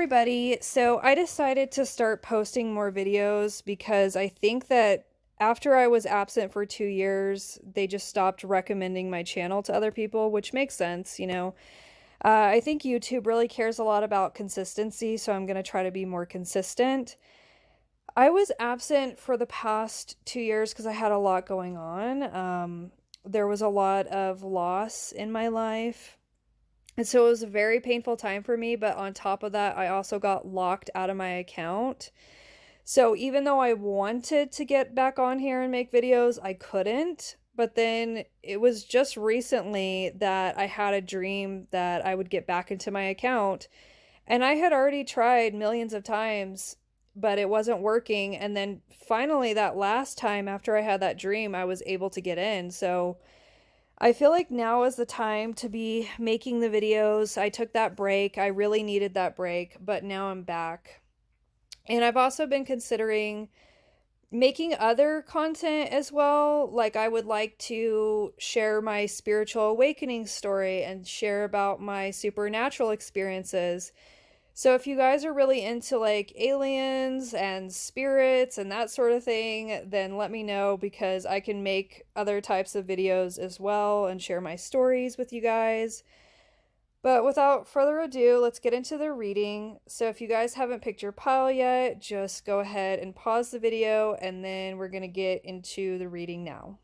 everybody. So I decided to start posting more videos because I think that after I was absent for 2 years, they just stopped recommending my channel to other people, which makes sense. I think YouTube really cares a lot about consistency, so I'm going to try to be more consistent. I was absent for the past 2 years because I had a lot going on. There was a lot of loss in my life. And so it was a very painful time for me, but on top of that, I also got locked out of my account. So even though I wanted to get back on here and make videos, I couldn't. But then it was just recently that I had a dream that I would get back into my account. And I had already tried millions of times, but it wasn't working. And then finally, that last time after I had that dream, I was able to get in. So I feel like now is the time to be making the videos. I took that break. I really needed that break, but now I'm back. And I've also been considering making other content as well. Like, I would like to share my spiritual awakening story and share about my supernatural experiences. So if you guys are really into like aliens and spirits and that sort of thing, then let me know because I can make other types of videos as well and share my stories with you guys. But without further ado, let's get into the reading. So if you guys haven't picked your pile yet, just go ahead and pause the video and then we're going to get into the reading now.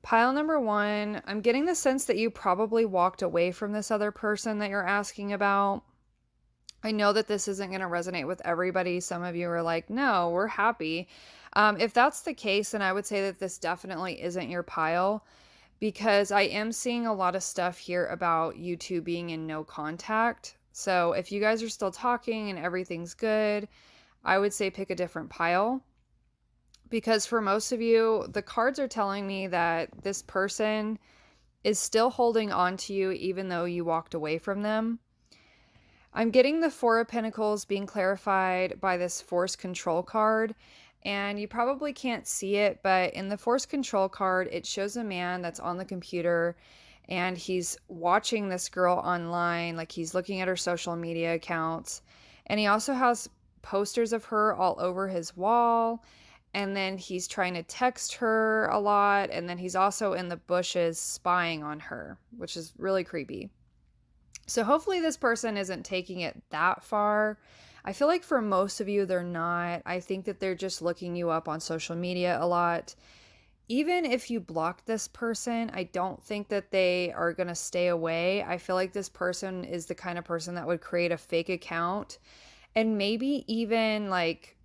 Pile number 1, I'm getting the sense that you probably walked away from this other person that you're asking about. I know that this isn't going to resonate with everybody. Some of you are like, no, we're happy. If that's the case, then I would say that this definitely isn't your pile because I am seeing a lot of stuff here about you two being in no contact. So if you guys are still talking and everything's good, I would say pick a different pile. Because for most of you, the cards are telling me that this person is still holding on to you even though you walked away from them. I'm getting the Four of Pentacles being clarified by this Force Control card. And you probably can't see it, but in the Force Control card, it shows a man that's on the computer and he's watching this girl online, like he's looking at her social media accounts. And he also has posters of her all over his wall. And then he's trying to text her a lot. And then he's also in the bushes spying on her, which is really creepy. So hopefully this person isn't taking it that far. I feel like for most of you, they're not. I think that they're just looking you up on social media a lot. Even if you block this person, I don't think that they are going to stay away. I feel like this person is the kind of person that would create a fake account and maybe even like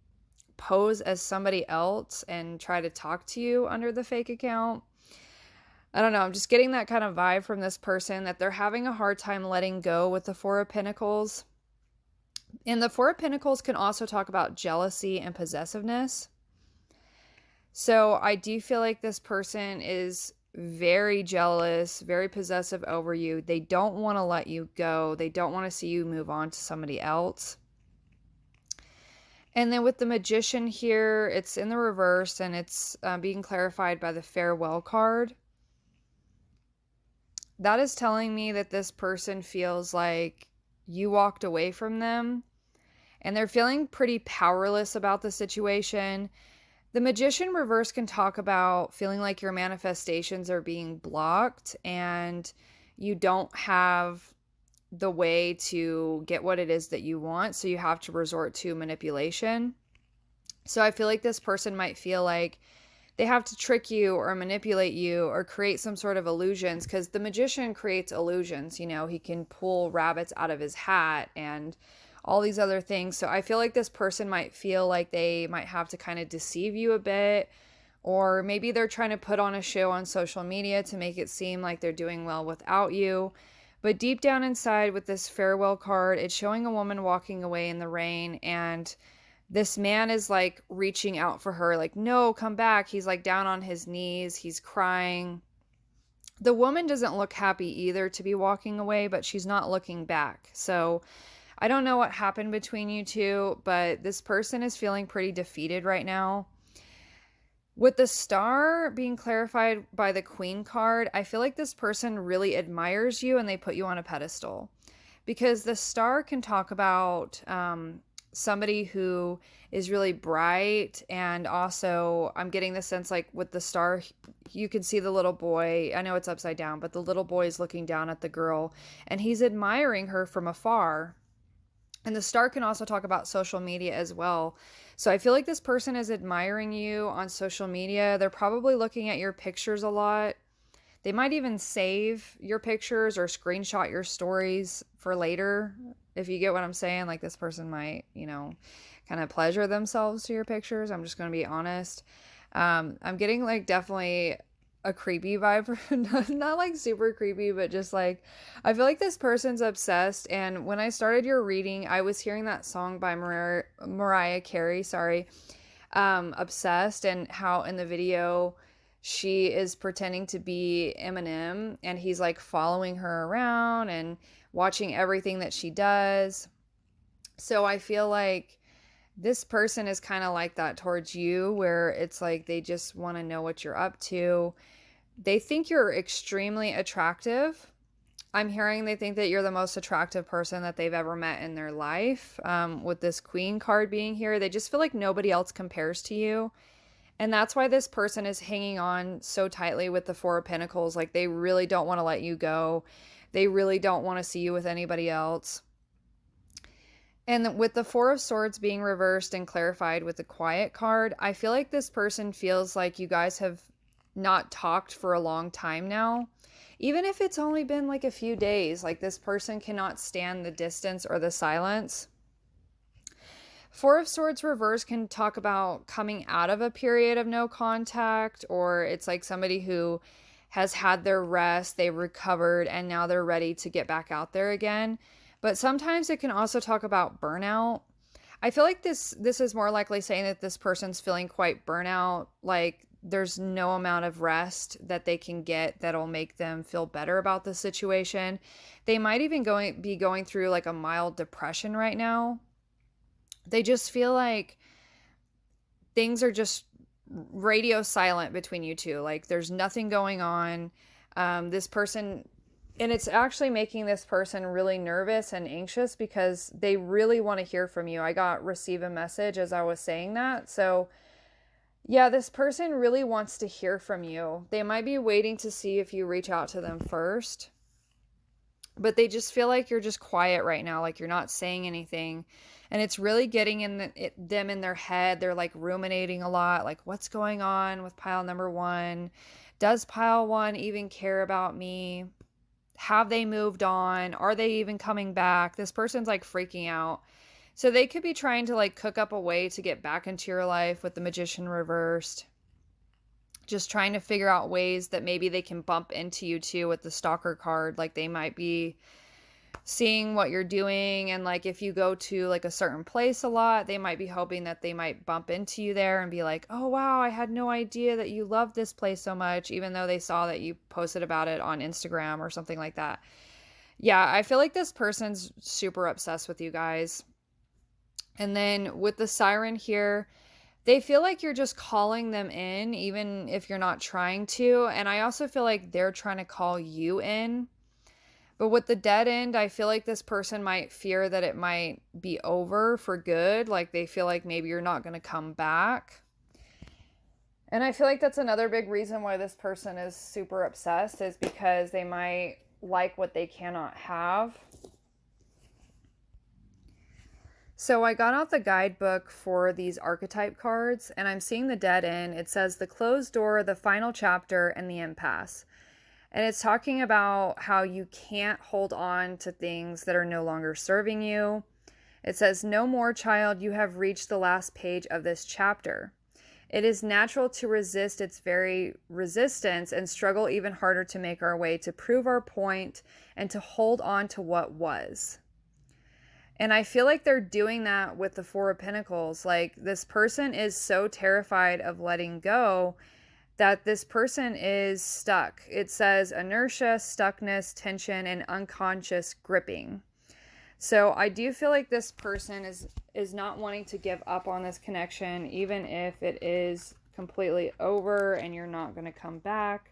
pose as somebody else and try to talk to you under the fake account. I don't know. I'm just getting that kind of vibe from this person that they're having a hard time letting go with the Four of Pentacles. And the Four of Pentacles can also talk about jealousy and possessiveness. So I do feel like this person is very jealous, very possessive over you. They don't want to let you go. They don't want to see you move on to somebody else. And then with the Magician here, it's in the reverse and it's being clarified by the Farewell card. That is telling me that this person feels like you walked away from them and they're feeling pretty powerless about the situation. The Magician reverse can talk about feeling like your manifestations are being blocked and you don't have the way to get what it is that you want. So you have to resort to manipulation. So I feel like this person might feel like they have to trick you or manipulate you or create some sort of illusions because the Magician creates illusions. You know, he can pull rabbits out of his hat and all these other things. So I feel like this person might feel like they might have to kind of deceive you a bit, or maybe they're trying to put on a show on social media to make it seem like they're doing well without you. But deep down inside with this Farewell card, it's showing a woman walking away in the rain and this man is like reaching out for her, like, no, come back. He's like down on his knees. He's crying. The woman doesn't look happy either to be walking away, but she's not looking back. So I don't know what happened between you two, but this person is feeling pretty defeated right now. With the star being clarified by the Queen card, I feel like this person really admires you and they put you on a pedestal, because the star can talk about somebody who is really bright. And also, I'm getting the sense like with the star, you can see the little boy. I know it's upside down, but the little boy is looking down at the girl and he's admiring her from afar. And the star can also talk about social media as well. So I feel like this person is admiring you on social media. They're probably looking at your pictures a lot. They might even save your pictures or screenshot your stories for later. If you get what I'm saying, like this person might, kind of pleasure themselves to your pictures. I'm just going to be honest. I'm getting like definitely a creepy vibe, not like super creepy, but just like I feel like this person's obsessed. And when I started your reading, I was hearing that song by Mariah Carey, sorry, Obsessed, and how in the video she is pretending to be Eminem and he's like following her around and watching everything that she does. So I feel like this person is kind of like that towards you, where it's like they just want to know what you're up to. They think you're extremely attractive. I'm hearing they think that you're the most attractive person that they've ever met in their life. With this Queen card being here, they just feel like nobody else compares to you. And that's why this person is hanging on so tightly with the Four of Pentacles. Like they really don't want to let you go. They really don't want to see you with anybody else. And with the Four of Swords being reversed and clarified with the Quiet card, I feel like this person feels like you guys have not talked for a long time now. Even if it's only been like a few days, like this person cannot stand the distance or the silence. Four of Swords reverse can talk about coming out of a period of no contact, or it's like somebody who has had their rest, they recovered, and now they're ready to get back out there again. But sometimes it can also talk about burnout. I feel like this is more likely saying that this person's feeling quite burnout, like there's no amount of rest that they can get that'll make them feel better about the situation. They might even be going through like a mild depression right now. They just feel like things are just radio silent between you two. Like there's nothing going on. This person, and it's actually making this person really nervous and anxious because they really want to hear from you. I got receive a message as I was saying that. So yeah, this person really wants to hear from you. They might be waiting to see if you reach out to them first, but they just feel like you're just quiet right now, like you're not saying anything. And it's really getting them in their head. They're like ruminating a lot, like what's going on with pile number one? Does pile one even care about me? Have they moved on? Are they even coming back? This person's like freaking out. So they could be trying to like cook up a way to get back into your life with the Magician reversed. Just trying to figure out ways that maybe they can bump into you too with the Stalker card. Like they might be seeing what you're doing, and like if you go to like a certain place a lot, they might be hoping that they might bump into you there and be like, oh wow, I had no idea that you love this place so much, even though they saw that you posted about it on Instagram or something like that. Yeah, I feel like this person's super obsessed with you guys. And then with the Siren here, they feel like you're just calling them in, even if you're not trying to. And I also feel like they're trying to call you in. But with the Dead End, I feel like this person might fear that it might be over for good. Like they feel like maybe you're not going to come back. And I feel like that's another big reason why this person is super obsessed, is because they might like what they cannot have. So I got out the guidebook for these archetype cards, and I'm seeing the Dead End. It says the closed door, the final chapter, and the impasse. And it's talking about how you can't hold on to things that are no longer serving you. It says, no more, child, you have reached the last page of this chapter. It is natural to resist its very resistance and struggle even harder to make our way, to prove our point, and to hold on to what was. And I feel like they're doing that with the Four of Pentacles. Like this person is so terrified of letting go that this person is stuck. It says inertia, stuckness, tension, and unconscious gripping. So I do feel like this person is not wanting to give up on this connection, even if it is completely over and you're not going to come back.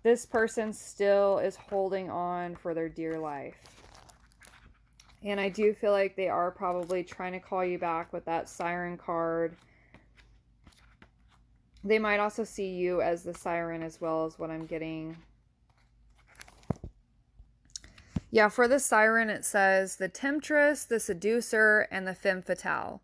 This person still is holding on for their dear life. And I do feel like they are probably trying to call you back with that siren card. They might also see you as the siren as well, as what I'm getting. Yeah, for the siren, it says the temptress, the seducer, and the femme fatale.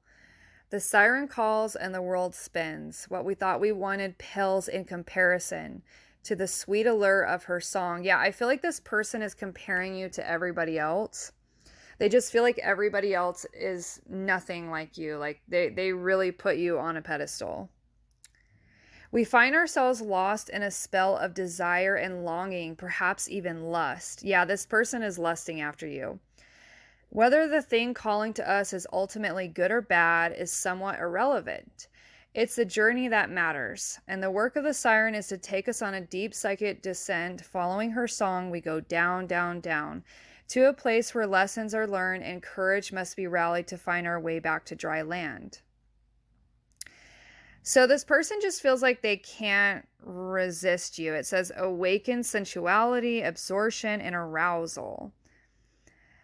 The siren calls and the world spins. What we thought we wanted pales in comparison to the sweet allure of her song. Yeah, I feel like this person is comparing you to everybody else. They just feel like everybody else is nothing like you. Like they really put you on a pedestal. We find ourselves lost in a spell of desire and longing, perhaps even lust. Yeah, this person is lusting after you. Whether the thing calling to us is ultimately good or bad is somewhat irrelevant. It's the journey that matters, and the work of the siren is to take us on a deep psychic descent. Following her song, we go down, down, down, to a place where lessons are learned and courage must be rallied to find our way back to dry land. So this person just feels like they can't resist you. It says awaken sensuality, absorption, and arousal.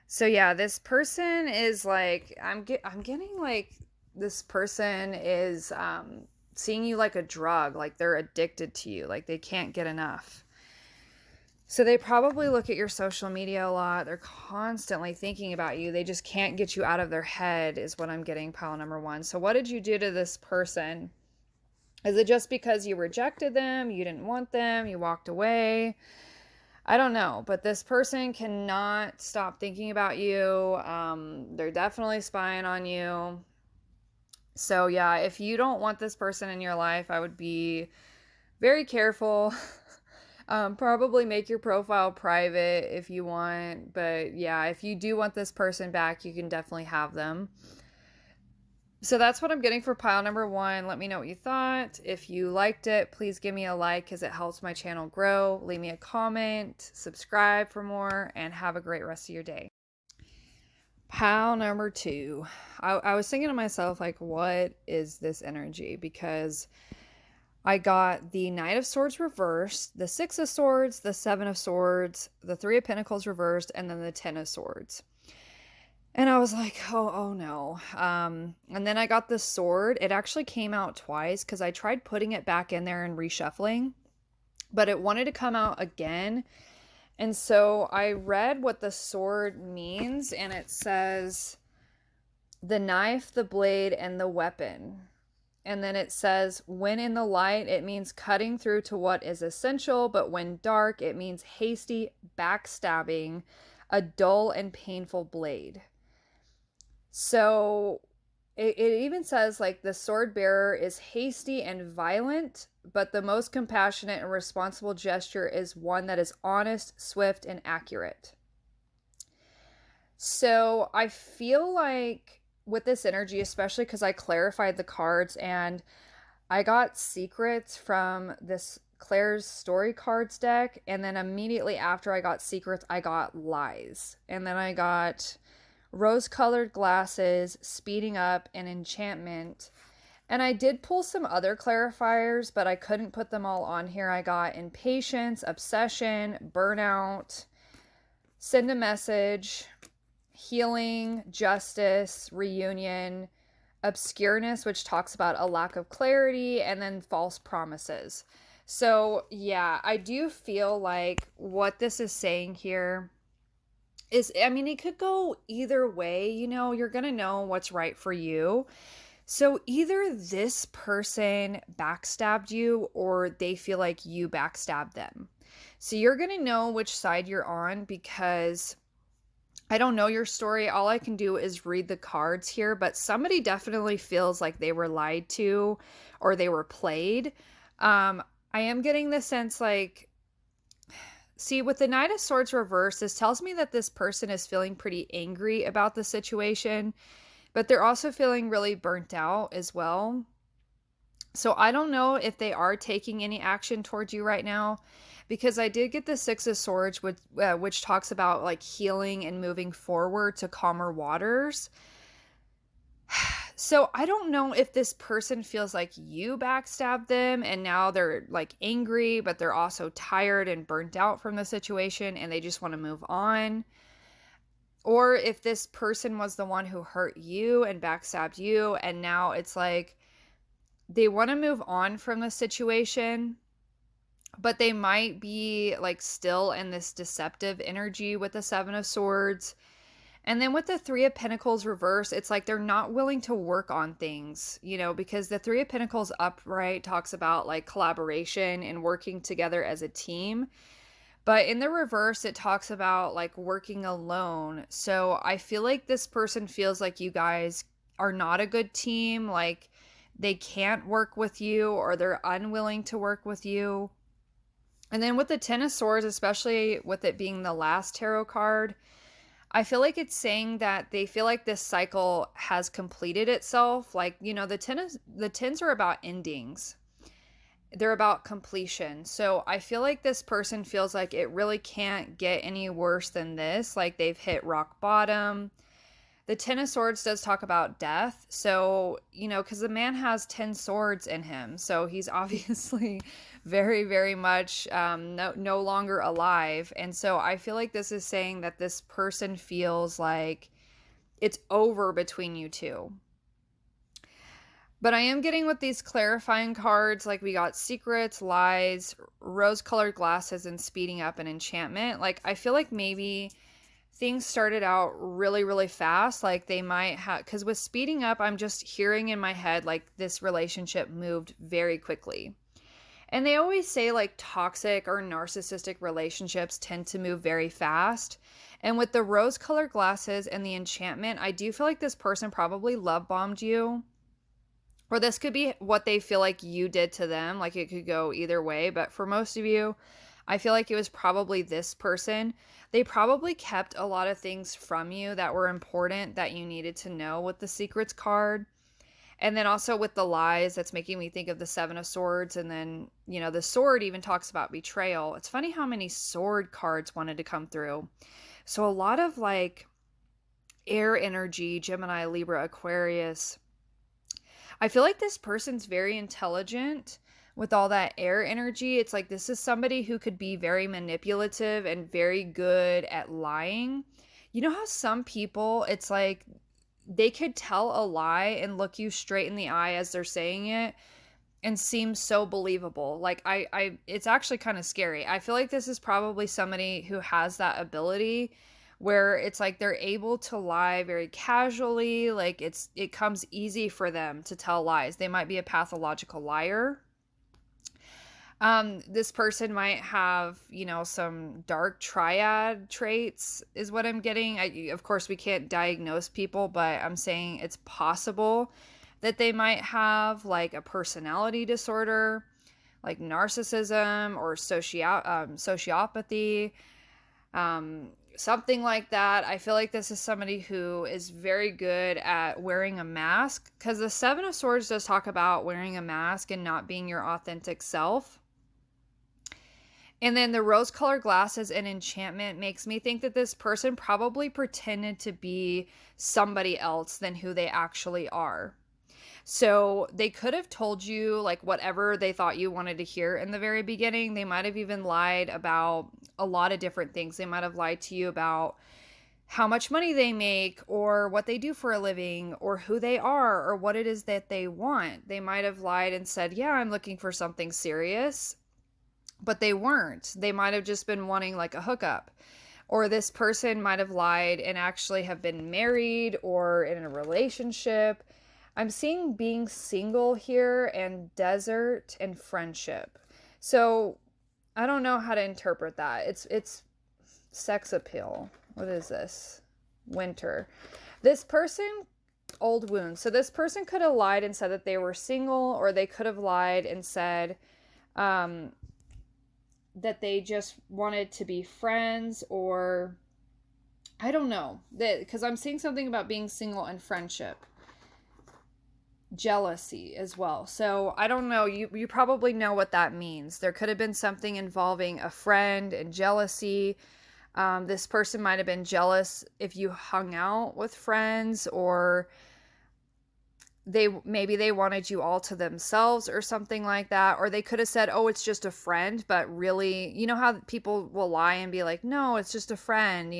So yeah, this person is like, I'm getting like this person is seeing you like a drug, like they're addicted to you, like they can't get enough. So they probably look at your social media a lot. They're constantly thinking about you. They just can't get you out of their head is what I'm getting, pile number one. So what did you do to this person? Is it just because you rejected them, you didn't want them, you walked away? I don't know, but this person cannot stop thinking about you. They're definitely spying on you. So yeah, if you don't want this person in your life, I would be very careful. Probably make your profile private if you want. But yeah, if you do want this person back, you can definitely have them. So that's what I'm getting for pile number one. Let me know what you thought. If you liked it, please give me a like because it helps my channel grow. Leave me a comment, subscribe for more, and have a great rest of your day. Pile number two. I was thinking to myself, like, what is this energy? Because I got the Knight of Swords reversed, the Six of Swords, the Seven of Swords, the Three of Pentacles reversed, and then the Ten of Swords. And I was like, oh no. And then I got the sword. It actually came out twice because I tried putting it back in there and reshuffling, but it wanted to come out again. And so I read what the sword means, and it says the knife, the blade, and the weapon. And then it says, when in the light, it means cutting through to what is essential, but when dark, it means hasty backstabbing, a dull and painful blade. So it even says like the sword bearer is hasty and violent, but the most compassionate and responsible gesture is one that is honest, swift, and accurate. So I feel like with this energy, especially because I clarified the cards and I got secrets from this Claire's story cards deck, and then immediately after I got secrets, I got lies, and then I got rose-colored glasses, speeding up, and enchantment. And I did pull some other clarifiers, but I couldn't put them all on here. I got impatience, obsession, burnout, send a message, healing, justice, reunion, obscureness, which talks about a lack of clarity, and then false promises. So yeah, I do feel like what this is saying here is, I mean, it could go either way. You know, you're going to know what's right for you. So either this person backstabbed you or they feel like you backstabbed them. So you're going to know which side you're on, because I don't know your story. All I can do is read the cards here, but somebody definitely feels like they were lied to or they were played. I am getting the sense like, see, with the Knight of Swords reversed, this tells me that this person is feeling pretty angry about the situation, but they're also feeling really burnt out as well. So I don't know if they are taking any action towards you right now, because I did get the Six of Swords, which talks about like healing and moving forward to calmer waters. So I don't know if this person feels like you backstabbed them and now they're like angry, but they're also tired and burnt out from the situation and they just want to move on. Or if this person was the one who hurt you and backstabbed you, and now it's like they want to move on from the situation, but they might be like still in this deceptive energy with the Seven of Swords. And then with the Three of Pentacles reverse, it's like they're not willing to work on things, because the Three of Pentacles upright talks about like collaboration and working together as a team. But in the reverse, it talks about like working alone. So I feel like this person feels like you guys are not a good team. Like they can't work with you or they're unwilling to work with you. And then with the Ten of Swords, especially with it being the last tarot card, I feel like it's saying that they feel like this cycle has completed itself. Like, the tens are about endings. They're about completion. So I feel like this person feels like it really can't get any worse than this. Like they've hit rock bottom. The Ten of Swords does talk about death. So, because the man has 10 swords in him. So he's obviously very, very much no longer alive. And so I feel like this is saying that this person feels like it's over between you two. But I am getting with these clarifying cards, like we got secrets, lies, rose-colored glasses, and speeding up and enchantment. Like I feel like maybe things started out really, really fast. Like they might have, because with speeding up, I'm just hearing in my head like this relationship moved very quickly. And they always say like toxic or narcissistic relationships tend to move very fast. And with the rose-colored glasses and the enchantment, I do feel like this person probably love bombed you. Or this could be what they feel like you did to them. Like it could go either way. But for most of you, I feel like it was probably this person. They probably kept a lot of things from you that were important that you needed to know with the secrets card. And then also with the lies, that's making me think of the Seven of Swords. And then, the sword even talks about betrayal. It's funny how many sword cards wanted to come through. So a lot of like air energy, Gemini, Libra, Aquarius. I feel like this person's very intelligent with all that air energy. It's like this is somebody who could be very manipulative and very good at lying. You know how some people, it's like they could tell a lie and look you straight in the eye as they're saying it and seem so believable. Like it's actually kind of scary. I feel like this is probably somebody who has that ability where it's like they're able to lie very casually. Like it comes easy for them to tell lies. They might be a pathological liar. This person might have, some dark triad traits is what I'm getting. Of course, we can't diagnose people, but I'm saying it's possible that they might have like a personality disorder, like narcissism or sociopathy. Something like that. I feel like this is somebody who is very good at wearing a mask, because the Seven of Swords does talk about wearing a mask and not being your authentic self. And then the rose-colored glasses and enchantment makes me think that this person probably pretended to be somebody else than who they actually are. So they could have told you like whatever they thought you wanted to hear in the very beginning. They might have even lied about a lot of different things. They might have lied to you about how much money they make or what they do for a living or who they are or what it is that they want. They might have lied and said, yeah, I'm looking for something serious, but they weren't. They might have just been wanting like a hookup. Or this person might have lied and actually have been married or in a relationship. I'm seeing being single here and desert and friendship. So I don't know how to interpret that. It's sex appeal. What is this? Winter. This person, old wounds. So this person could have lied and said that they were single, or they could have lied and said that they just wanted to be friends, or I don't know. Because I'm seeing something about being single and friendship. Jealousy as well. So I don't know. You probably know what that means. There could have been something involving a friend and jealousy. This person might have been jealous if you hung out with friends, or maybe they wanted you all to themselves or something like that. Or they could have said, oh, it's just a friend, but really, you know how people will lie and be like, no, it's just a friend,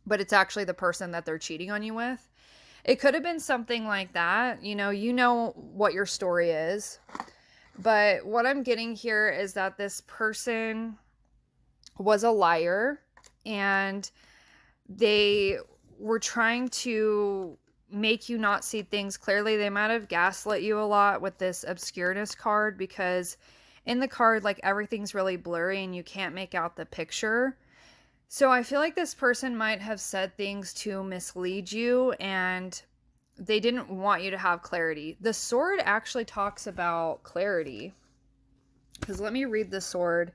but it's actually the person that they're cheating on you with. It could have been something like that. You know what your story is. But what I'm getting here is that this person was a liar, and they were trying to make you not see things clearly. They might have gaslit you a lot with this obscureness card, because in the card, like, everything's really blurry and you can't make out the picture. So I feel like this person might have said things to mislead you, and they didn't want you to have clarity. The sword actually talks about clarity, because let me read the sword.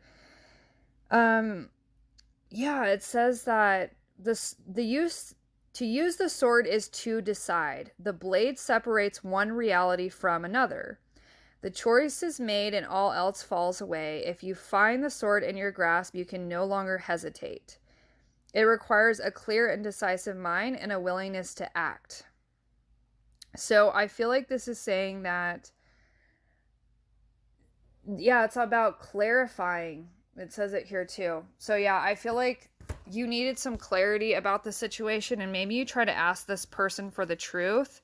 Yeah, it says that to use the sword is to decide. The blade separates one reality from another. The choice is made and all else falls away. If you find the sword in your grasp, you can no longer hesitate. It requires a clear and decisive mind and a willingness to act. So I feel like this is saying that, yeah, it's about clarifying. It says it here too. So yeah, I feel like you needed some clarity about the situation, and maybe you try to ask this person for the truth,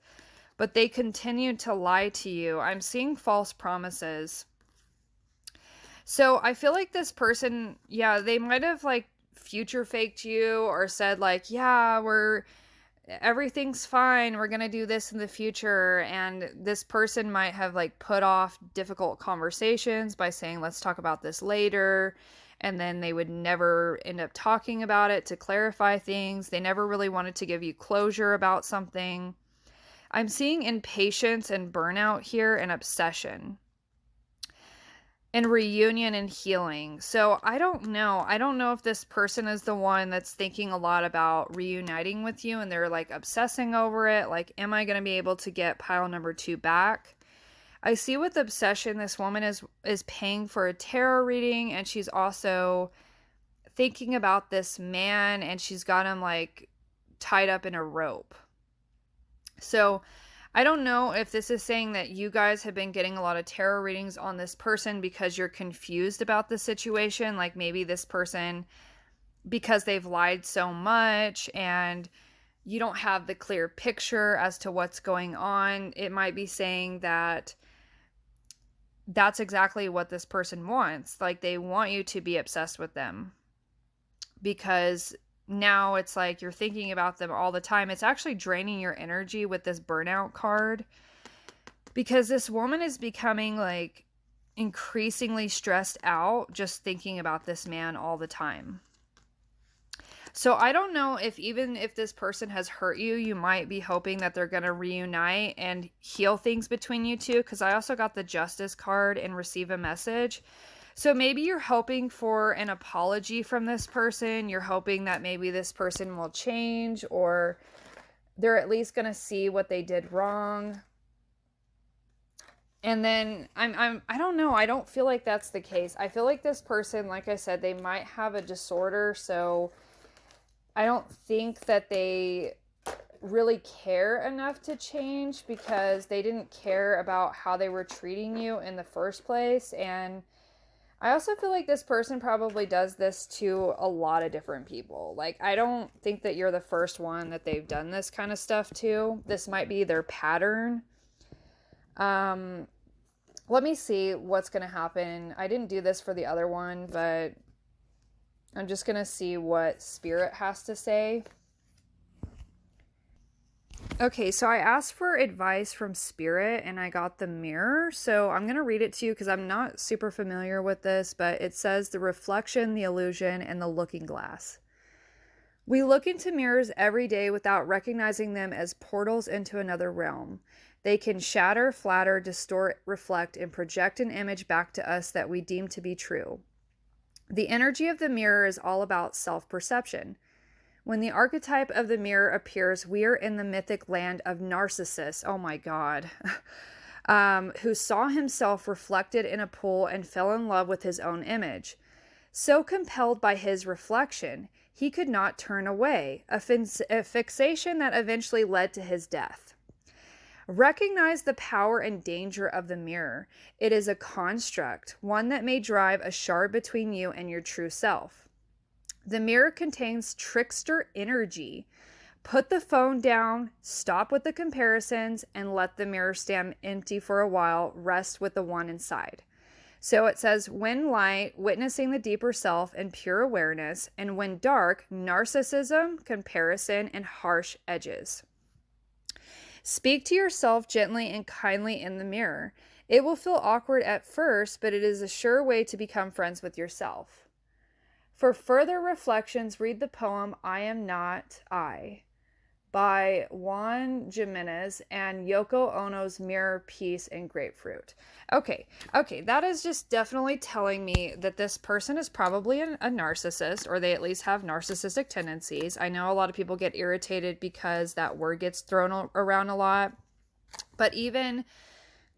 but they continued to lie to you. I'm seeing false promises. So I feel like this person, yeah, they might have like future faked you or said like, yeah, everything's fine, we're gonna do this in the future. And this person might have like put off difficult conversations by saying, let's talk about this later. And then they would never end up talking about it to clarify things. They never really wanted to give you closure about something. I'm seeing impatience and burnout here, and obsession and reunion and healing. So I don't know if this person is the one that's thinking a lot about reuniting with you, and they're like obsessing over it. Like, am I going to be able to get pile number 2 back? I see with obsession, this woman is paying for a tarot reading, and she's also thinking about this man, and she's got him like tied up in a rope. So I don't know if this is saying that you guys have been getting a lot of tarot readings on this person because you're confused about the situation. Like, maybe this person, because they've lied so much and you don't have the clear picture as to what's going on, it might be saying that that's exactly what this person wants. Like, they want you to be obsessed with them, because now it's like you're thinking about them all the time. It's actually draining your energy with this burnout card, because this woman is becoming like increasingly stressed out just thinking about this man all the time. So I don't know if, even if this person has hurt you, you might be hoping that they're going to reunite and heal things between you two, because I also got the Justice card and receive a message. So maybe you're hoping for an apology from this person. You're hoping that maybe this person will change, or they're at least going to see what they did wrong. And then I don't know. I don't feel like that's the case. I feel like this person, like I said, they might have a disorder. So I don't think that they really care enough to change, because they didn't care about how they were treating you in the first place. And I also feel like this person probably does this to a lot of different people. Like, I don't think that you're the first one that they've done this kind of stuff to. This might be their pattern. Let me see what's going to happen. I didn't do this for the other one, but I'm just going to see what Spirit has to say. Okay, so I asked for advice from Spirit and I got the Mirror. So I'm going to read it to you because I'm not super familiar with this, but it says the reflection, the illusion, and the looking glass. We look into mirrors every day without recognizing them as portals into another realm. They can shatter, flatter, distort, reflect, and project an image back to us that we deem to be true. The energy of the mirror is all about self-perception. When the archetype of the mirror appears, we are in the mythic land of Narcissus, oh my God, who saw himself reflected in a pool and fell in love with his own image. So compelled by his reflection, he could not turn away, a fixation that eventually led to his death. Recognize the power and danger of the mirror. It is a construct, one that may drive a shard between you and your true self. The mirror contains trickster energy. Put the phone down, stop with the comparisons, and let the mirror stand empty for a while. Rest with the one inside. So it says, when light, witnessing the deeper self and pure awareness, and when dark, narcissism, comparison, and harsh edges. Speak to yourself gently and kindly in the mirror. It will feel awkward at first, but it is a sure way to become friends with yourself. For further reflections, read the poem I Am Not I by Juan Jimenez and Yoko Ono's Mirror, Peace, and Grapefruit. Okay, that is just definitely telling me that this person is probably a narcissist, or they at least have narcissistic tendencies. I know a lot of people get irritated because that word gets thrown around a lot, but even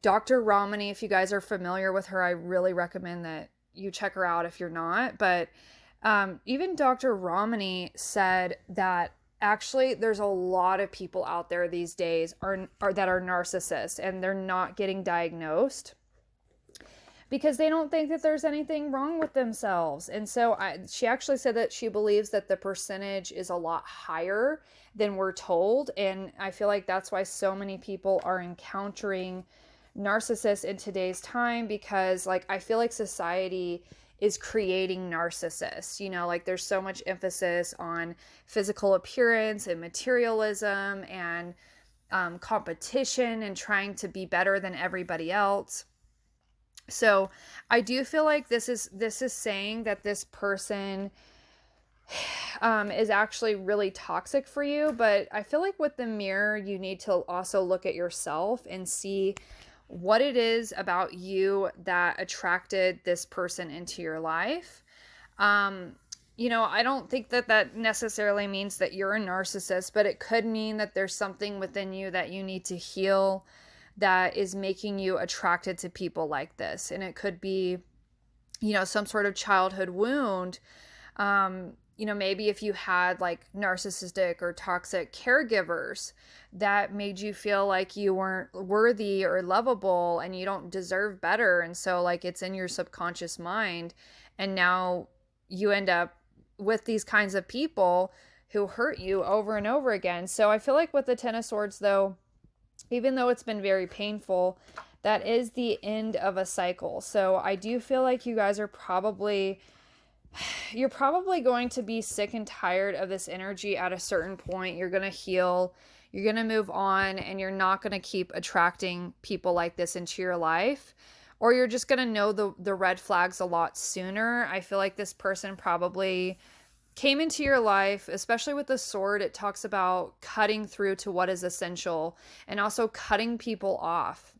Dr. Ramani, if you guys are familiar with her, I really recommend that you check her out if you're not, but even Dr. Ramani said that actually there's a lot of people out there these days that are narcissists, and they're not getting diagnosed because they don't think that there's anything wrong with themselves. And so she actually said that she believes that the percentage is a lot higher than we're told. And I feel like that's why so many people are encountering narcissists in today's time, because like I feel like society is creating narcissists. You know, like there's so much emphasis on physical appearance and materialism and competition and trying to be better than everybody else. So I do feel like this is saying that this person is actually really toxic for you. But I feel like with the mirror, you need to also look at yourself and see what it is about you that attracted this person into your life. You know, I don't think that necessarily means that you're a narcissist, but it could mean that there's something within you that you need to heal that is making you attracted to people like this. And it could be, you know, some sort of childhood wound. You know, maybe if you had like narcissistic or toxic caregivers that made you feel like you weren't worthy or lovable and you don't deserve better. And so like it's in your subconscious mind. And now you end up with these kinds of people who hurt you over and over again. So I feel like with the Ten of Swords, though, even though it's been very painful, that is the end of a cycle. So I do feel like you guys are you're probably going to be sick and tired of this energy at a certain point. You're going to heal, you're going to move on, and you're not going to keep attracting people like this into your life. Or you're just going to know the red flags a lot sooner. I feel like this person probably came into your life, especially with the sword. It talks about cutting through to what is essential and also cutting people off.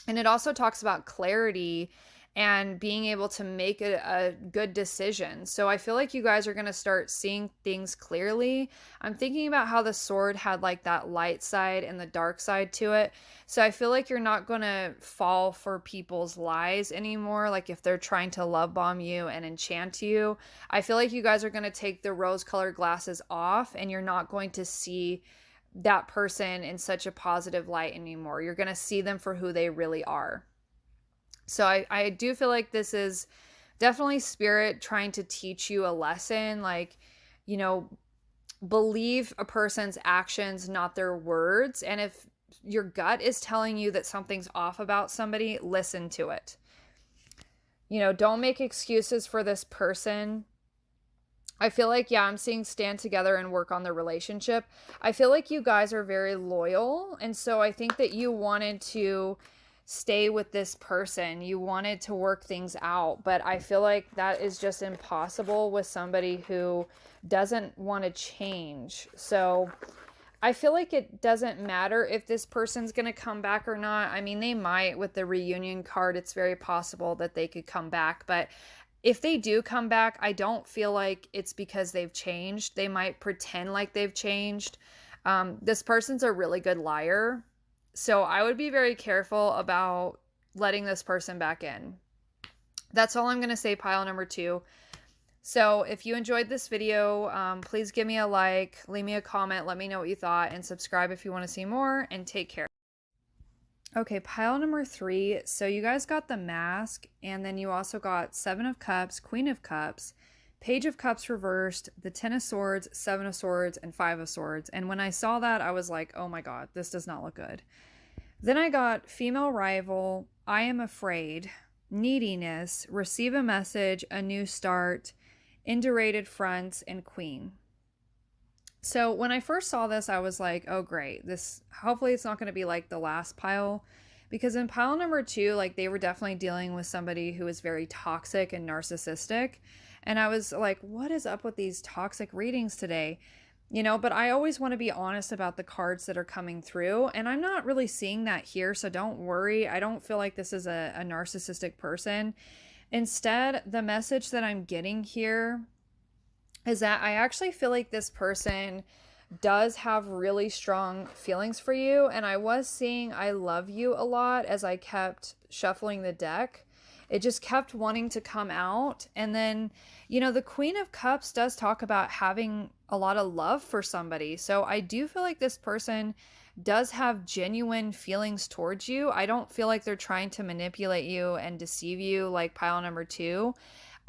And it also talks about clarity and being able to make a good decision. So I feel like you guys are going to start seeing things clearly. I'm thinking about how the sword had like that light side and the dark side to it. So I feel like you're not going to fall for people's lies anymore. Like if they're trying to love bomb you and enchant you, I feel like you guys are going to take the rose-colored glasses off, and you're not going to see that person in such a positive light anymore. You're going to see them for who they really are. So I do feel like this is definitely spirit trying to teach you a lesson. Like, you know, believe a person's actions, not their words. And if your gut is telling you that something's off about somebody, listen to it. You know, don't make excuses for this person. I feel like, yeah, I'm seeing stand together and work on the relationship. I feel like you guys are very loyal. And so I think that you wanted to stay with this person. You wanted to work things out, but I feel like that is just impossible with somebody who doesn't want to change. So I feel like it doesn't matter if this person's going to come back or not. I mean, they might. With the reunion card, it's very possible that they could come back, but if they do come back, I don't feel like it's because they've changed. They might pretend like they've changed. This person's a really good liar. So I would be very careful about letting this person back in. That's all I'm going to say, pile number 2. So if you enjoyed this video, please give me a like, leave me a comment, let me know what you thought, and subscribe if you want to see more, and take care. Okay, pile number 3. So you guys got the Mask, and then you also got Seven of Cups, Queen of Cups, Page of Cups reversed, the Ten of Swords, Seven of Swords, and Five of Swords. And when I saw that, I was like, oh my god, this does not look good. Then I got Female Rival, I Am Afraid, Neediness, Receive a Message, A New Start, Indurated Fronts, and Queen. So when I first saw this, I was like, oh great, this hopefully it's not going to be like the last pile. Because in pile number 2, like they were definitely dealing with somebody who was very toxic and narcissistic. And I was like, what is up with these toxic readings today? But I always want to be honest about the cards that are coming through. And I'm not really seeing that here. So don't worry. I don't feel like this is a narcissistic person. Instead, the message that I'm getting here is that I actually feel like this person does have really strong feelings for you. And I was seeing I love you a lot as I kept shuffling the deck. It just kept wanting to come out. And then, the Queen of Cups does talk about having a lot of love for somebody. So I do feel like this person does have genuine feelings towards you. I don't feel like they're trying to manipulate you and deceive you like pile number 2.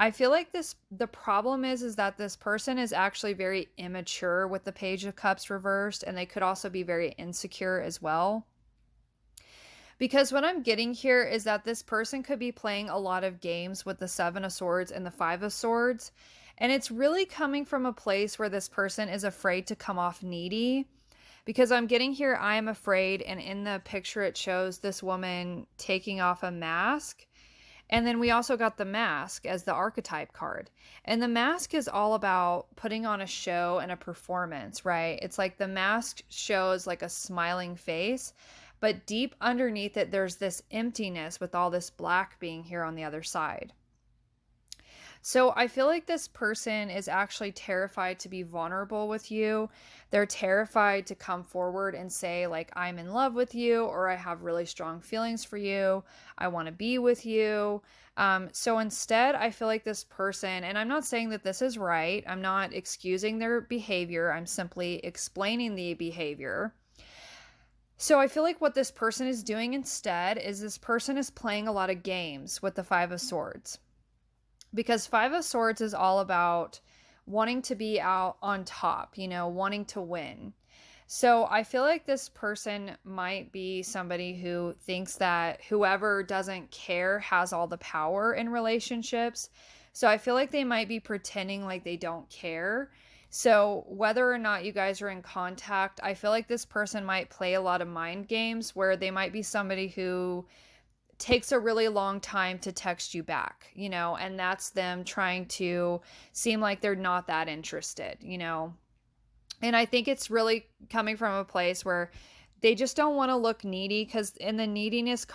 I feel like the problem is that this person is actually very immature with the Page of Cups reversed, and they could also be very insecure as well. Because what I'm getting here is that this person could be playing a lot of games with the Seven of Swords and the Five of Swords. And it's really coming from a place where this person is afraid to come off needy. Because I'm getting here, I am afraid. And in the picture, it shows this woman taking off a mask. And then we also got the Mask as the archetype card. And the Mask is all about putting on a show and a performance, right? It's like the mask shows like a smiling face, but deep underneath it, there's this emptiness with all this black being here on the other side. So I feel like this person is actually terrified to be vulnerable with you. They're terrified to come forward and say, like, I'm in love with you, or I have really strong feelings for you. I want to be with you. So instead, I feel like this person, and I'm not saying that this is right. I'm not excusing their behavior. I'm simply explaining the behavior. So I feel like what this person is doing instead is this person is playing a lot of games with the Five of Swords. Because Five of Swords is all about wanting to be out on top, wanting to win. So I feel like this person might be somebody who thinks that whoever doesn't care has all the power in relationships. So I feel like they might be pretending like they don't care. So whether or not you guys are in contact, I feel like this person might play a lot of mind games where they might be somebody who takes a really long time to text you back, and that's them trying to seem like they're not that interested. And I think it's really coming from a place where they just don't want to look needy, because in the neediness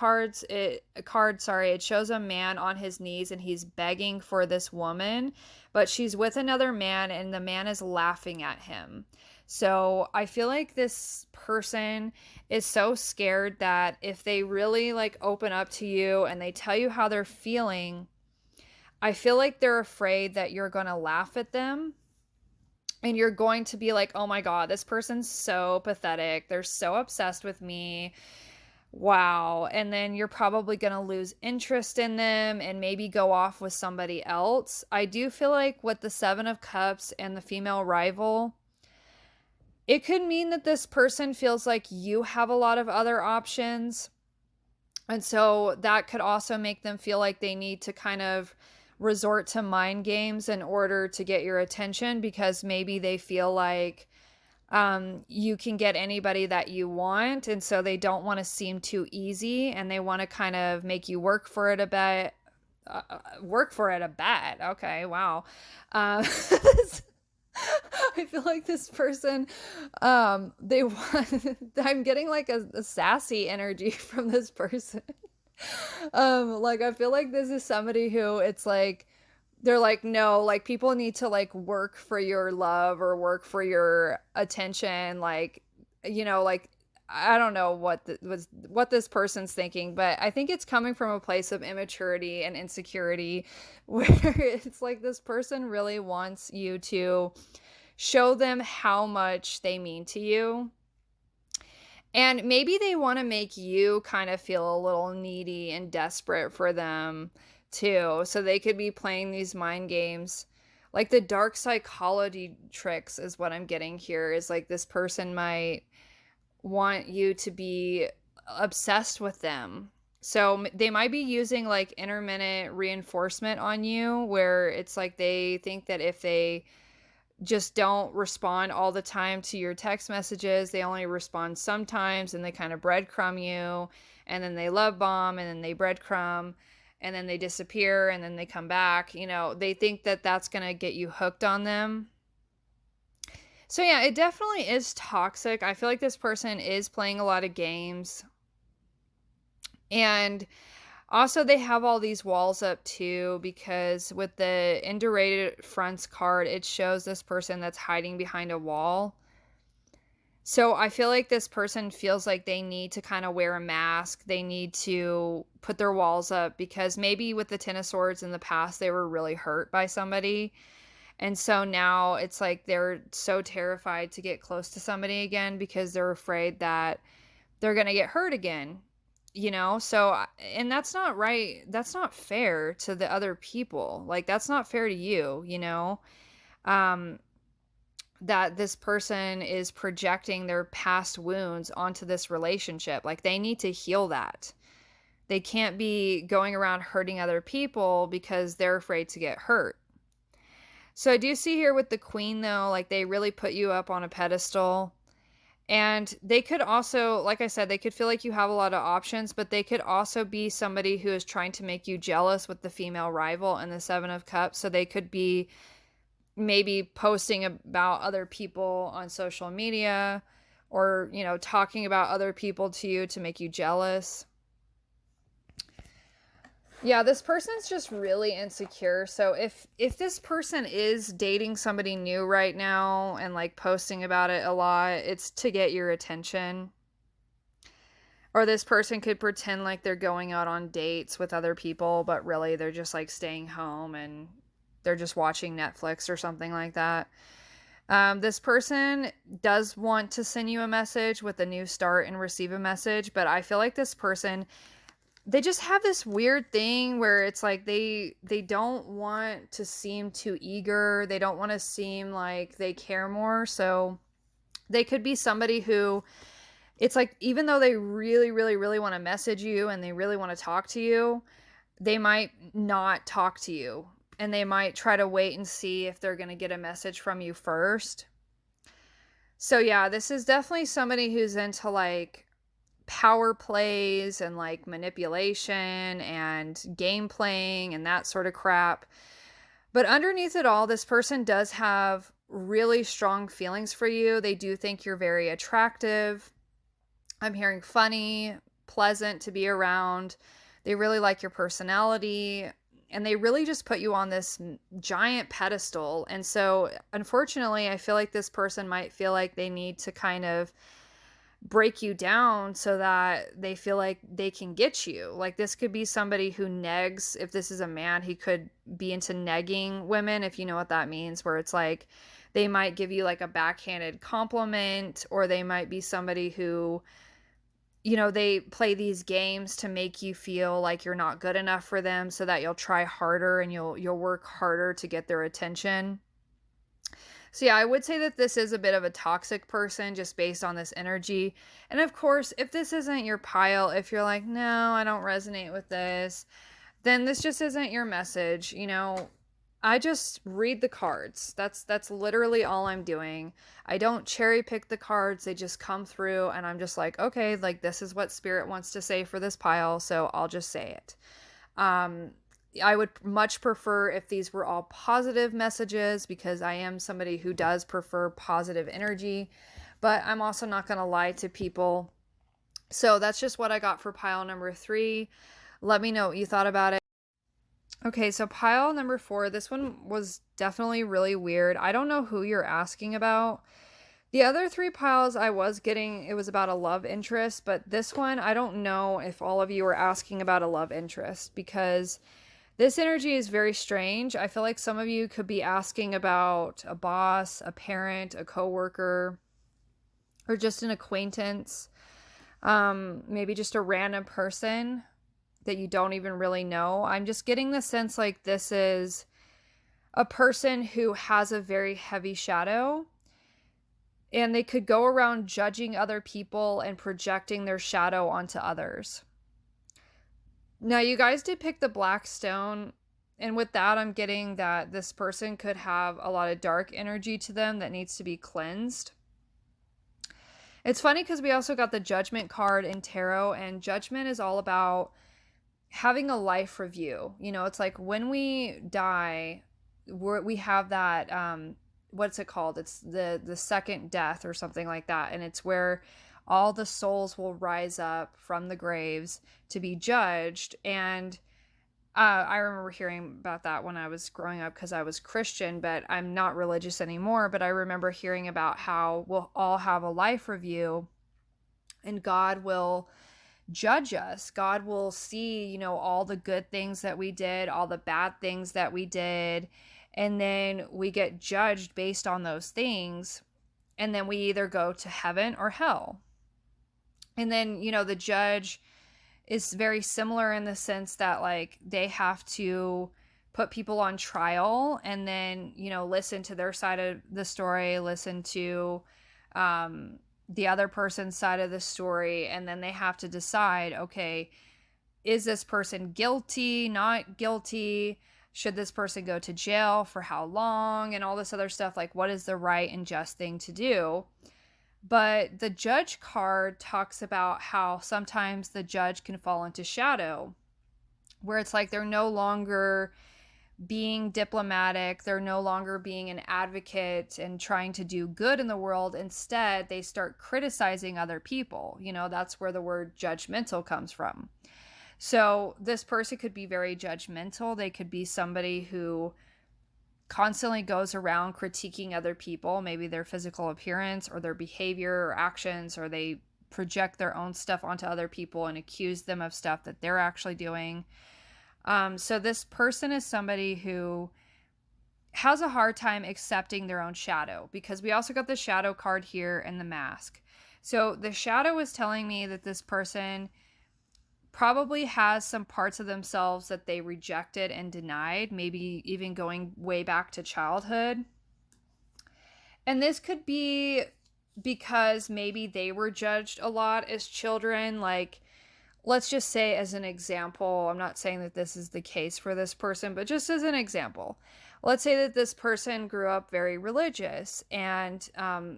it shows a man on his knees and he's begging for this woman, but she's with another man and the man is laughing at him. So I feel like this person is so scared that if they really like open up to you and they tell you how they're feeling, I feel like they're afraid that you're going to laugh at them. And you're going to be like, oh my God, this person's so pathetic. They're so obsessed with me. Wow. And then you're probably going to lose interest in them and maybe go off with somebody else. I do feel like with the Seven of Cups and the Female Rival, it could mean that this person feels like you have a lot of other options. And so that could also make them feel like they need to kind of resort to mind games in order to get your attention, because maybe they feel like you can get anybody that you want, and so they don't want to seem too easy, and they want to kind of make you work for it a bit. Okay, wow. I feel like this person, they want, I'm getting like a sassy energy from this person. Like I feel like this is somebody who it's like they're like, no, like people need to like work for your love or work for your attention, like like I don't know what this person's thinking, but I think it's coming from a place of immaturity and insecurity where it's like this person really wants you to show them how much they mean to you. And maybe they want to make you kind of feel a little needy and desperate for them too. So they could be playing these mind games. Like the dark psychology tricks is what I'm getting here is like this person might want you to be obsessed with them. So they might be using like intermittent reinforcement on you where it's like they think that if they just don't respond all the time to your text messages. They only respond sometimes and they kind of breadcrumb you and then they love bomb and then they breadcrumb and then they disappear and then they come back. You know, they think that that's going to get you hooked on them. So yeah, it definitely is toxic. I feel like this person is playing a lot of games. And also, they have all these walls up too because with the indurated fronts card, it shows this person that's hiding behind a wall. So I feel like this person feels like they need to kind of wear a mask. They need to put their walls up because maybe with the Ten of Swords in the past, they were really hurt by somebody. And so now it's like they're so terrified to get close to somebody again because they're afraid that they're going to get hurt again. You know, so, and that's not right. That's not fair to the other people. Like, that's not fair to you, you know, um, that this person is projecting their past wounds onto this relationship. Like, they need to heal that. They can't be going around hurting other people because they're afraid to get hurt. So, I do see here with the queen, though, like, they really put you up on a pedestal. And they could also, like I said, they could feel like you have a lot of options, but they could also be somebody who is trying to make you jealous with the female rival and the Seven of Cups. So they could be maybe posting about other people on social media or, you know, talking about other people to you to make you jealous. Yeah, this person's just really insecure. So if this person is dating somebody new right now and like posting about it a lot, it's to get your attention. Or this person could pretend like they're going out on dates with other people, but really they're just like staying home and they're just watching Netflix or something like that. This person does want to send you a message with a new start and receive a message, but I feel like this person, they just have this weird thing where it's like they don't want to seem too eager. They don't want to seem like they care more. So they could be somebody who it's like even though they really really really want to message you and they really want to talk to you, they might not talk to you and they might try to wait and see if they're going to get a message from you first. So yeah, this is definitely somebody who's into like power plays and like manipulation and game playing and that sort of crap. But underneath it all, this person does have really strong feelings for you. They do think you're very attractive. I'm hearing funny, pleasant to be around. They really like your personality and they really just put you on this giant pedestal. And so, unfortunately, I feel like this person might feel like they need to kind of break you down so that they feel like they can get you. Like this could be somebody who negs. If this is a man, he could be into negging women, if you know what that means, where it's like they might give you like a backhanded compliment, or they might be somebody who, you know, they play these games to make you feel like you're not good enough for them so that you'll try harder and you'll work harder to get their attention. So yeah, I would say that this is a bit of a toxic person just based on this energy. And of course, if this isn't your pile, if you're like, no, I don't resonate with this, then this just isn't your message. You know, I just read the cards. That's literally all I'm doing. I don't cherry pick the cards. They just come through and I'm just like, okay, like this is what spirit wants to say for this pile, so I'll just say it. I would much prefer if these were all positive messages because I am somebody who does prefer positive energy, but I'm also not going to lie to people. So that's just what I got for pile number 3. Let me know what you thought about it. Okay, so pile number 4, this one was definitely really weird. I don't know who you're asking about. The other 3 piles I was getting, it was about a love interest, but this one, I don't know if all of you are asking about a love interest because this energy is very strange. I feel like some of you could be asking about a boss, a parent, a coworker, or just an acquaintance. Maybe just a random person that you don't even really know. I'm just getting the sense like this is a person who has a very heavy shadow, and they could go around judging other people and projecting their shadow onto others. Now, you guys did pick the black stone, and with that, I'm getting that this person could have a lot of dark energy to them that needs to be cleansed. It's funny because we also got the Judgment card in tarot, and Judgment is all about having a life review. You know, it's like when we die, we have that, what's it called? It's the second death or something like that, and it's where all the souls will rise up from the graves to be judged. And I remember hearing about that when I was growing up because I was Christian, but I'm not religious anymore. But I remember hearing about how we'll all have a life review and God will judge us. God will see, you know, all the good things that we did, all the bad things that we did. And then we get judged based on those things. And then we either go to heaven or hell. And then, you know, the judge is very similar in the sense that like they have to put people on trial and then, you know, listen to their side of the story, listen to the other person's side of the story, and then they have to decide, okay, is this person guilty, not guilty? Should this person go to jail for how long? And all this other stuff, like what is the right and just thing to do? But the judge card talks about how sometimes the judge can fall into shadow, where it's like they're no longer being diplomatic, they're no longer being an advocate and trying to do good in the world. Instead, they start criticizing other people. You know, that's where the word judgmental comes from. So this person could be very judgmental. They could be somebody who constantly goes around critiquing other people, maybe their physical appearance or their behavior or actions, or they project their own stuff onto other people and accuse them of stuff that they're actually doing. So this person is somebody who has a hard time accepting their own shadow, because we also got the shadow card here and the mask. So the shadow is telling me that this person probably has some parts of themselves that they rejected and denied, maybe even going way back to childhood. And this could be because maybe they were judged a lot as children. Like, let's just say as an example, I'm not saying that this is the case for this person, but just as an example, let's say that this person grew up very religious and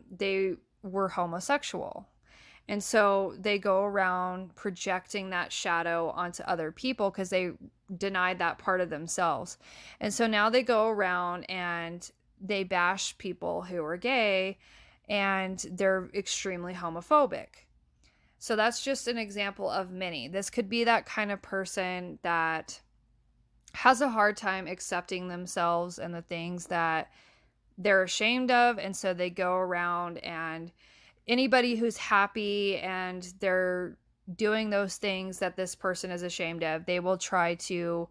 they were homosexual. And so they go around projecting that shadow onto other people because they denied that part of themselves. And so now they go around and they bash people who are gay, and they're extremely homophobic. So that's just an example of many. This could be that kind of person that has a hard time accepting themselves and the things that they're ashamed of. And so they go around, and anybody who's happy and they're doing those things that this person is ashamed of, they will try to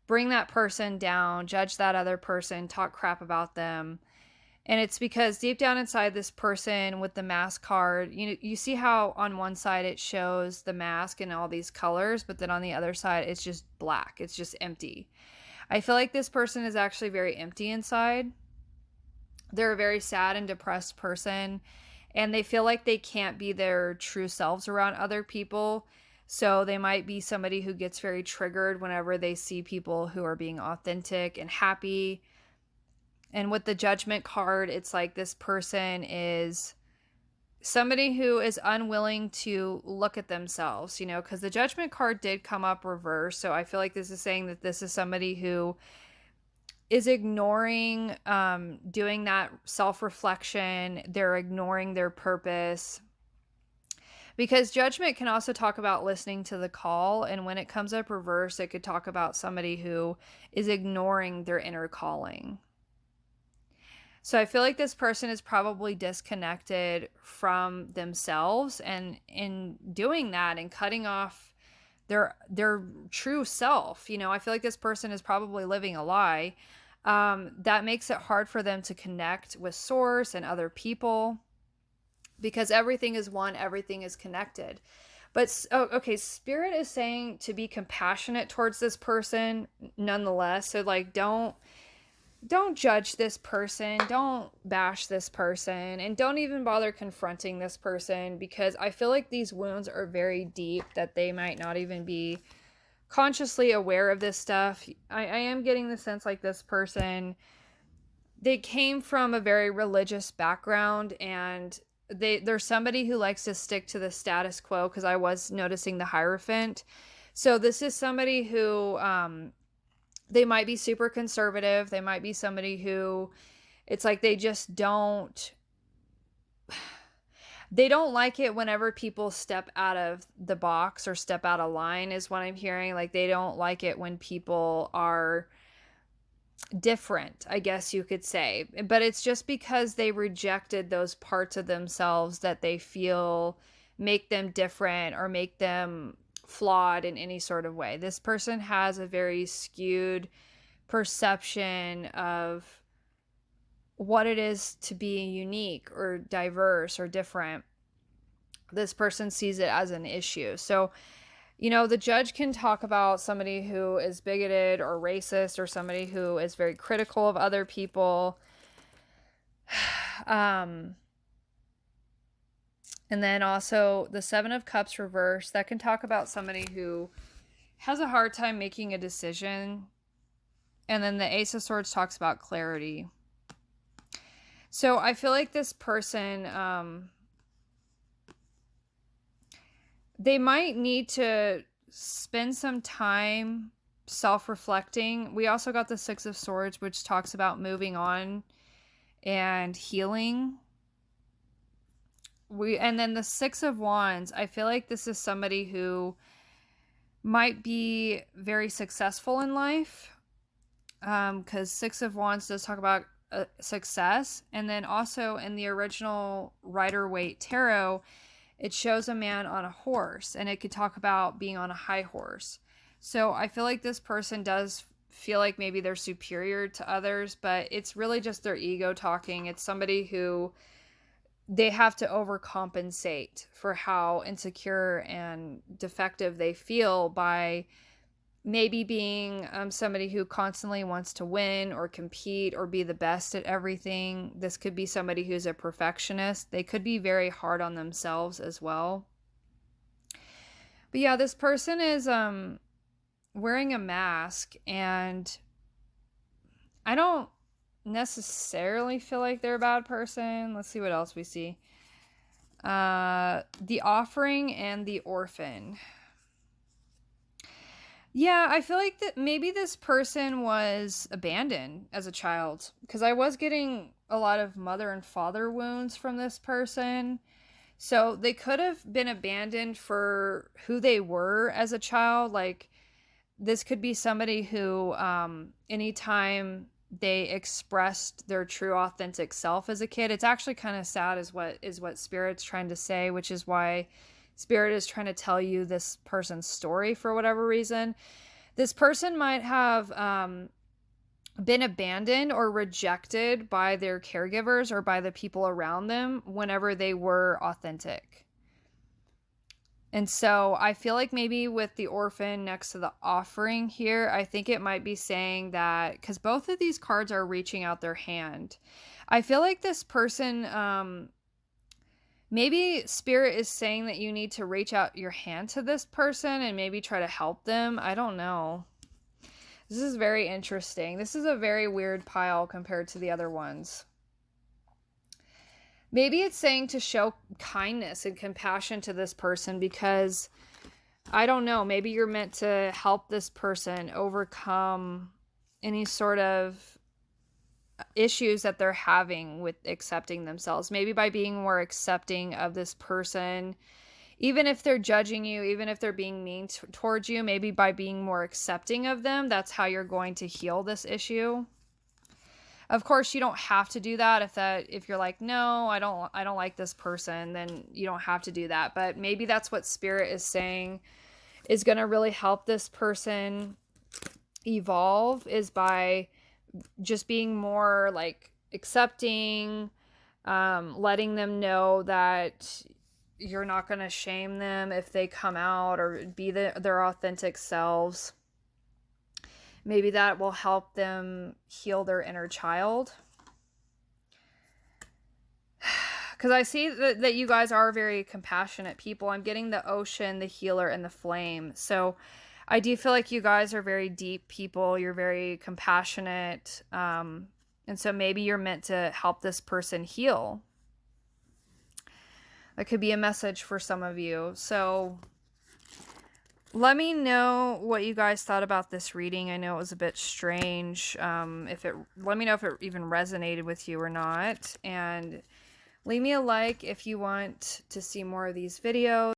bring that person down, judge that other person, talk crap about them. And it's because deep down inside this person with the mask card, you see how on one side it shows the mask and all these colors, but then on the other side it's just black. It's just empty. I feel like this person is actually very empty inside. They're a very sad and depressed person, and they feel like they can't be their true selves around other people. So they might be somebody who gets very triggered whenever they see people who are being authentic and happy. And with the Judgment card, it's like this person is somebody who is unwilling to look at themselves, you know, because the Judgment card did come up reverse. So I feel like this is saying that this is somebody who is ignoring doing that self-reflection. They're ignoring their purpose. Because Judgment can also talk about listening to the call. And when it comes up reverse, it could talk about somebody who is ignoring their inner calling. So I feel like this person is probably disconnected from themselves, and in doing that and cutting off their true self, you know, I feel like this person is probably living a lie. That makes it hard for them to connect with source and other people, because everything is one, everything is connected. But okay, Spirit is saying to be compassionate towards this person nonetheless. So like don't judge this person, don't bash this person, and don't even bother confronting this person, because I feel like these wounds are very deep that they might not even be consciously aware of this stuff. I am getting the sense like this person, they came from a very religious background, and they're somebody who likes to stick to the status quo, because I was noticing the Hierophant. So this is somebody who they might be super conservative. They might be somebody who it's like they don't like it whenever people step out of the box or step out of line, is what I'm hearing. Like they don't like it when people are different, I guess you could say. But it's just because they rejected those parts of themselves that they feel make them different or make them flawed in any sort of way. This person has a very skewed perception of what it is to be unique or diverse or different. This person sees it as an issue. So, the judge can talk about somebody who is bigoted or racist, or somebody who is very critical of other people. And then also the Seven of Cups reversed, that can talk about somebody who has a hard time making a decision. And then the Ace of Swords talks about clarity. So I feel like this person, they might need to spend some time self-reflecting. We also got the Six of Swords, which talks about moving on and healing. And then the Six of Wands, I feel like this is somebody who might be very successful in life, because Six of Wands does talk about success. And then also in the original Rider-Waite Tarot, it shows a man on a horse, and it could talk about being on a high horse. So I feel like this person does feel like maybe they're superior to others, but it's really just their ego talking. It's somebody who they have to overcompensate for how insecure and defective they feel by maybe being somebody who constantly wants to win or compete or be the best at everything. This could be somebody who's a perfectionist. They could be very hard on themselves as well. But yeah, this person is wearing a mask, and I don't necessarily feel like they're a bad person. Let's see what else we see. The Offering and the Orphan. Yeah, I feel like that maybe this person was abandoned as a child, because I was getting a lot of mother and father wounds from this person. So they could have been abandoned for who they were as a child. Like this could be somebody who anytime they expressed their true authentic self as a kid, it's actually kind of sad is what Spirit's trying to say, which is why Spirit is trying to tell you this person's story for whatever reason. This person might have been abandoned or rejected by their caregivers or by the people around them whenever they were authentic. And so I feel like maybe with the Orphan next to the Offering here, I think it might be saying that, because both of these cards are reaching out their hand. I feel like this person, maybe Spirit is saying that you need to reach out your hand to this person and maybe try to help them. I don't know. This is very interesting. This is a very weird pile compared to the other ones. Maybe it's saying to show kindness and compassion to this person, because I don't know, maybe you're meant to help this person overcome any sort of issues that they're having with accepting themselves. Maybe by being more accepting of this person, even if they're judging you, even if they're being mean towards you, maybe by being more accepting of them, that's how you're going to heal this issue. Of course, you don't have to do that. If you're like, no, I don't like this person, then you don't have to do that. But maybe that's what Spirit is saying is going to really help this person evolve, is by just being more like accepting, letting them know that you're not going to shame them if they come out or be their authentic selves. Maybe that will help them heal their inner child. Because I see that you guys are very compassionate people. I'm getting the ocean, the healer, and the flame. So I do feel like you guys are very deep people. You're very compassionate. And so maybe you're meant to help this person heal. That could be a message for some of you. So let me know what you guys thought about this reading. I know it was a bit strange. Let me know if it even resonated with you or not. And leave me a like if you want to see more of these videos.